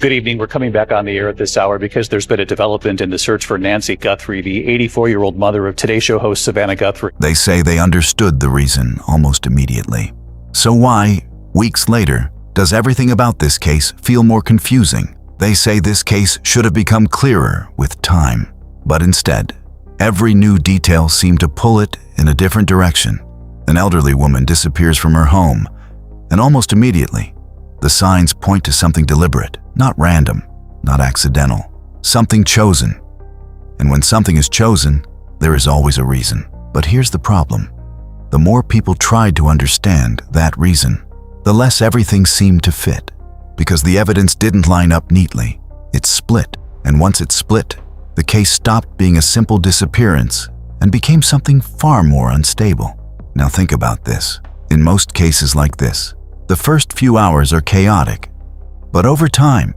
Good evening. We're coming back on the air at this hour because there's been a development in the search for Nancy Guthrie, the 84-year-old mother of Today Show host Savannah Guthrie. They say they understood the reason almost immediately. So why, weeks later, does everything about this case feel more confusing? They say this case should have become clearer with time. But instead, every new detail seemed to pull it in a different direction. An elderly woman disappears from her home, and almost immediately, the signs point to something deliberate, not random, not accidental, something chosen. And when something is chosen, there is always a reason. But here's the problem. The more people tried to understand that reason, the less everything seemed to fit. Because the evidence didn't line up neatly. It split, and once it split, the case stopped being a simple disappearance and became something far more unstable. Now think about this. In most cases like this, the first few hours are chaotic, but over time,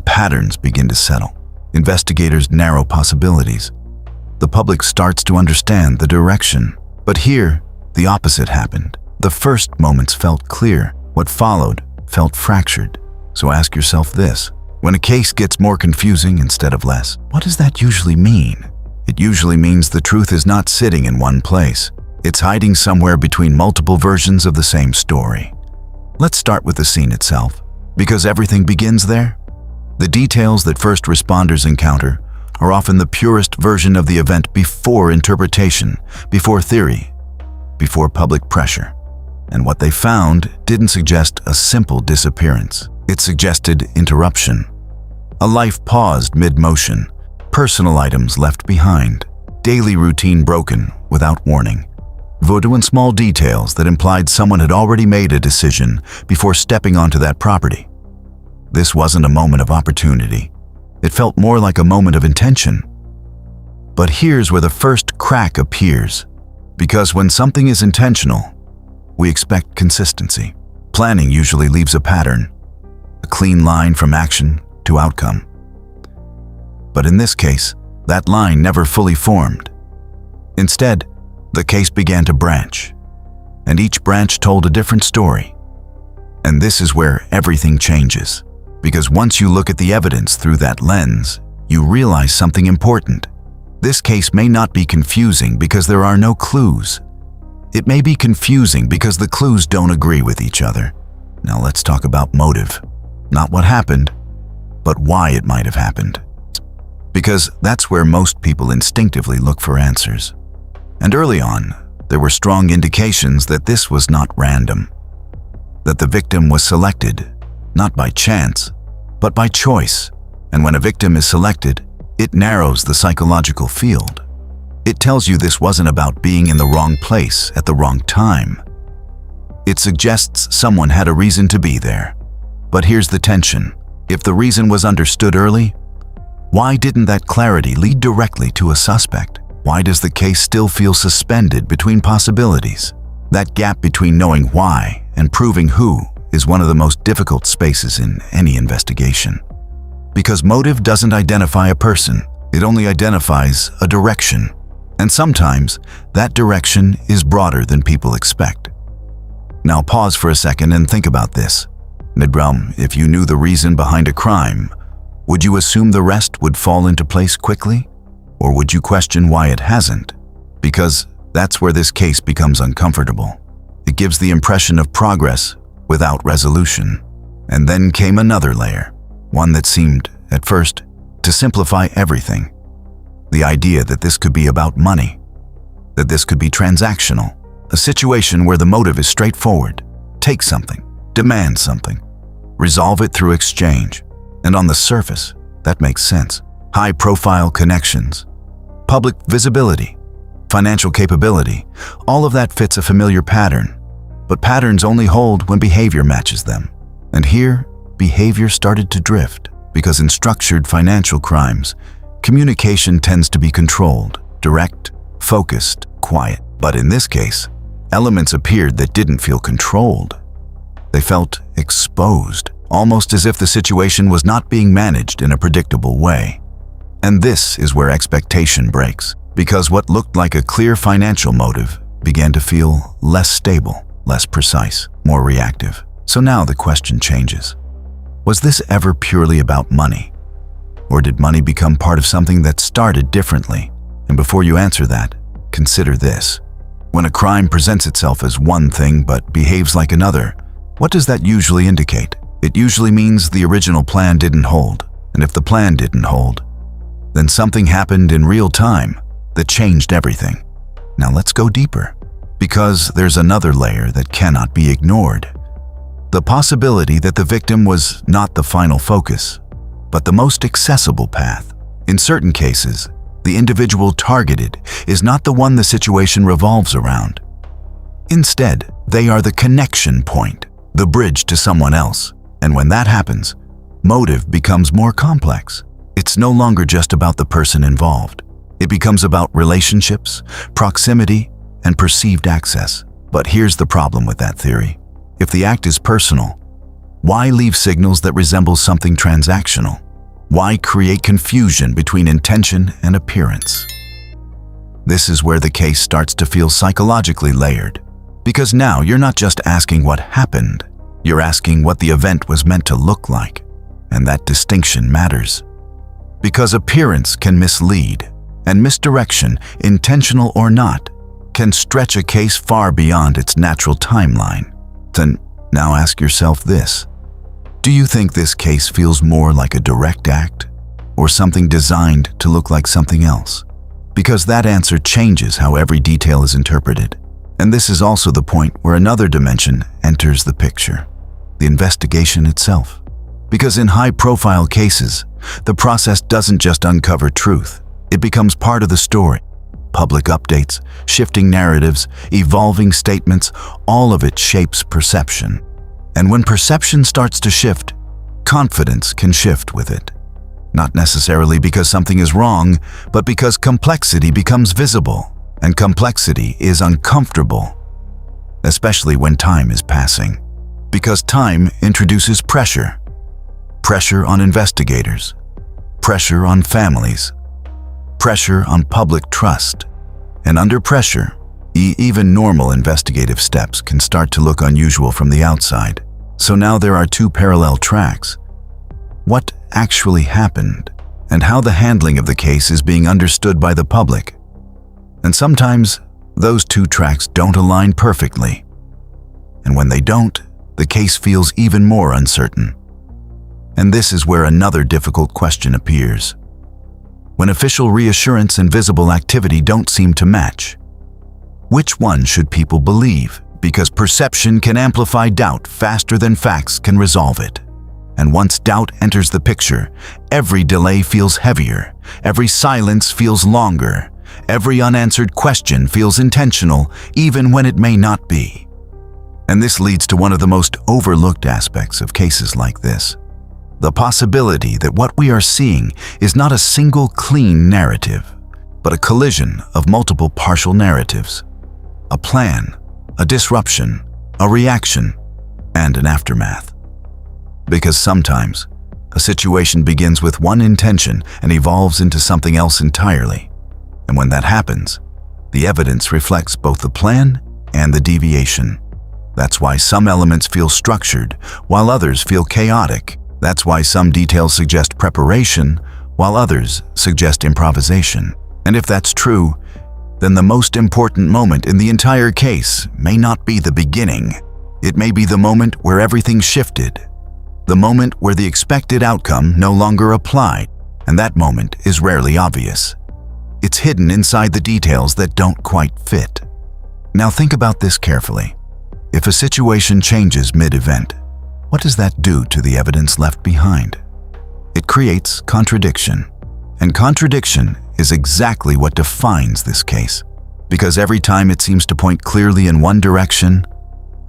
patterns begin to settle. Investigators narrow possibilities. The public starts to understand the direction. But here, the opposite happened. The first moments felt clear. What followed felt fractured. So ask yourself this. When a case gets more confusing instead of less, what does that usually mean? It usually means the truth is not sitting in one place. It's hiding somewhere between multiple versions of the same story. Let's start with the scene itself, because everything begins there. The details that first responders encounter are often the purest version of the event before interpretation, before theory, before public pressure. And what they found didn't suggest a simple disappearance. It suggested interruption. A life paused mid-motion, personal items left behind, daily routine broken without warning. Voodoo and small details that implied someone had already made a decision before stepping onto that property. This wasn't a moment of opportunity. It felt more like a moment of intention. But here's where the first crack appears. Because when something is intentional, we expect consistency. Planning usually leaves a pattern, a clean line from action to outcome. But in this case, that line never fully formed. Instead, the case began to branch, and each branch told a different story. And this is where everything changes, because once you look at the evidence through that lens, you realize something important. This case may not be confusing because there are no clues. It may be confusing because the clues don't agree with each other. Now let's talk about motive. Not what happened, but why it might have happened. Because that's where most people instinctively look for answers. And early on, there were strong indications that this was not random, that the victim was selected, not by chance, but by choice. And when a victim is selected, it narrows the psychological field. It tells you this wasn't about being in the wrong place at the wrong time. It suggests someone had a reason to be there. But here's the tension. If the reason was understood early, why didn't that clarity lead directly to a suspect? Why does the case still feel suspended between possibilities? That gap between knowing why and proving who is one of the most difficult spaces in any investigation. Because motive doesn't identify a person, it only identifies a direction. And sometimes, that direction is broader than people expect. Now pause for a second and think about this. Mid-realm, if you knew the reason behind a crime, would you assume the rest would fall into place quickly? Or would you question why it hasn't? Because that's where this case becomes uncomfortable. It gives the impression of progress without resolution. And then came another layer, one that seemed, at first, to simplify everything. The idea that this could be about money, that this could be transactional, a situation where the motive is straightforward. Take something, demand something, resolve it through exchange. And on the surface, that makes sense. High-profile connections, public visibility, financial capability, all of that fits a familiar pattern. But patterns only hold when behavior matches them. And here, behavior started to drift, because in structured financial crimes, communication tends to be controlled, direct, focused, quiet. But in this case, elements appeared that didn't feel controlled. They felt exposed, almost as if the situation was not being managed in a predictable way. And this is where expectation breaks, because what looked like a clear financial motive began to feel less stable, less precise, more reactive. So now the question changes. Was this ever purely about money? Or did money become part of something that started differently? And before you answer that, consider this. When a crime presents itself as one thing but behaves like another, what does that usually indicate? It usually means the original plan didn't hold. And if the plan didn't hold, then something happened in real time that changed everything. Now let's go deeper, because there's another layer that cannot be ignored. The possibility that the victim was not the final focus, but the most accessible path. In certain cases, the individual targeted is not the one the situation revolves around. Instead, they are the connection point, the bridge to someone else. And when that happens, motive becomes more complex. It's no longer just about the person involved. It becomes about relationships, proximity, and perceived access. But here's the problem with that theory. If the act is personal, why leave signals that resemble something transactional? Why create confusion between intention and appearance? This is where the case starts to feel psychologically layered. Because now you're not just asking what happened, you're asking what the event was meant to look like. And that distinction matters. Because appearance can mislead, and misdirection, intentional or not, can stretch a case far beyond its natural timeline. Then now ask yourself this. Do you think this case feels more like a direct act, or something designed to look like something else? Because that answer changes how every detail is interpreted. And this is also the point where another dimension enters the picture, the investigation itself. Because in high-profile cases, the process doesn't just uncover truth, it becomes part of the story. Public updates, shifting narratives, evolving statements, all of it shapes perception. And when perception starts to shift, confidence can shift with it. Not necessarily because something is wrong, but because complexity becomes visible, and complexity is uncomfortable, especially when time is passing. Because time introduces pressure. Pressure on investigators, pressure on families, pressure on public trust. And under pressure, even normal investigative steps can start to look unusual from the outside. So now there are two parallel tracks. What actually happened, and how the handling of the case is being understood by the public. And sometimes, those two tracks don't align perfectly. And when they don't, the case feels even more uncertain. And this is where another difficult question appears. When official reassurance and visible activity don't seem to match, which one should people believe? Because perception can amplify doubt faster than facts can resolve it. And once doubt enters the picture, every delay feels heavier, every silence feels longer, every unanswered question feels intentional, even when it may not be. And this leads to one of the most overlooked aspects of cases like this. The possibility that what we are seeing is not a single clean narrative, but a collision of multiple partial narratives. A plan, a disruption, a reaction, and an aftermath. Because sometimes, a situation begins with one intention and evolves into something else entirely. And when that happens, the evidence reflects both the plan and the deviation. That's why some elements feel structured, while others feel chaotic. That's why some details suggest preparation, while others suggest improvisation. And if that's true, then the most important moment in the entire case may not be the beginning. It may be the moment where everything shifted, the moment where the expected outcome no longer applied, and that moment is rarely obvious. It's hidden inside the details that don't quite fit. Now think about this carefully. If a situation changes mid-event, what does that do to the evidence left behind? It creates contradiction. And contradiction is exactly what defines this case. Because every time it seems to point clearly in one direction,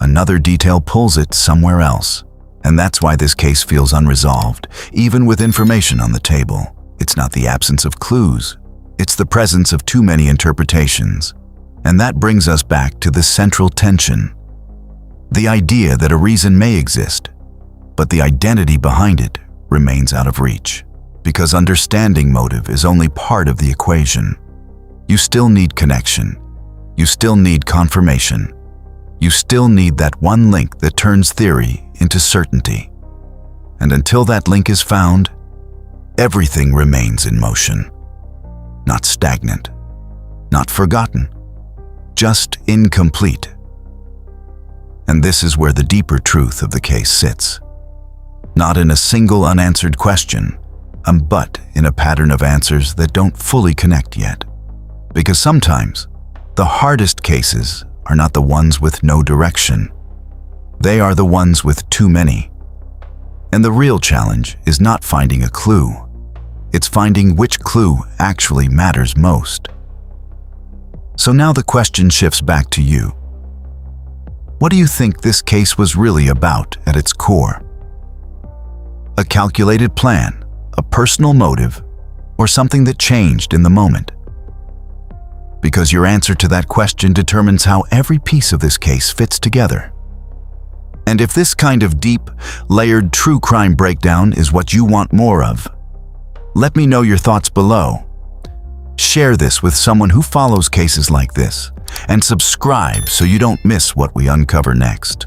another detail pulls it somewhere else. And that's why this case feels unresolved, even with information on the table. It's not the absence of clues. It's the presence of too many interpretations. And that brings us back to the central tension. The idea that a reason may exist, but the identity behind it remains out of reach. Because understanding motive is only part of the equation. You still need connection. You still need confirmation. You still need that one link that turns theory into certainty. And until that link is found, everything remains in motion. Not stagnant, not forgotten, just incomplete. And this is where the deeper truth of the case sits. Not in a single unanswered question, but in a pattern of answers that don't fully connect yet. Because sometimes, the hardest cases are not the ones with no direction. They are the ones with too many. And the real challenge is not finding a clue. It's finding which clue actually matters most. So now the question shifts back to you. What do you think this case was really about at its core? A calculated plan, a personal motive, or something that changed in the moment? Because your answer to that question determines how every piece of this case fits together. And if this kind of deep, layered true crime breakdown is what you want more of, let me know your thoughts below. Share this with someone who follows cases like this, and subscribe so you don't miss what we uncover next.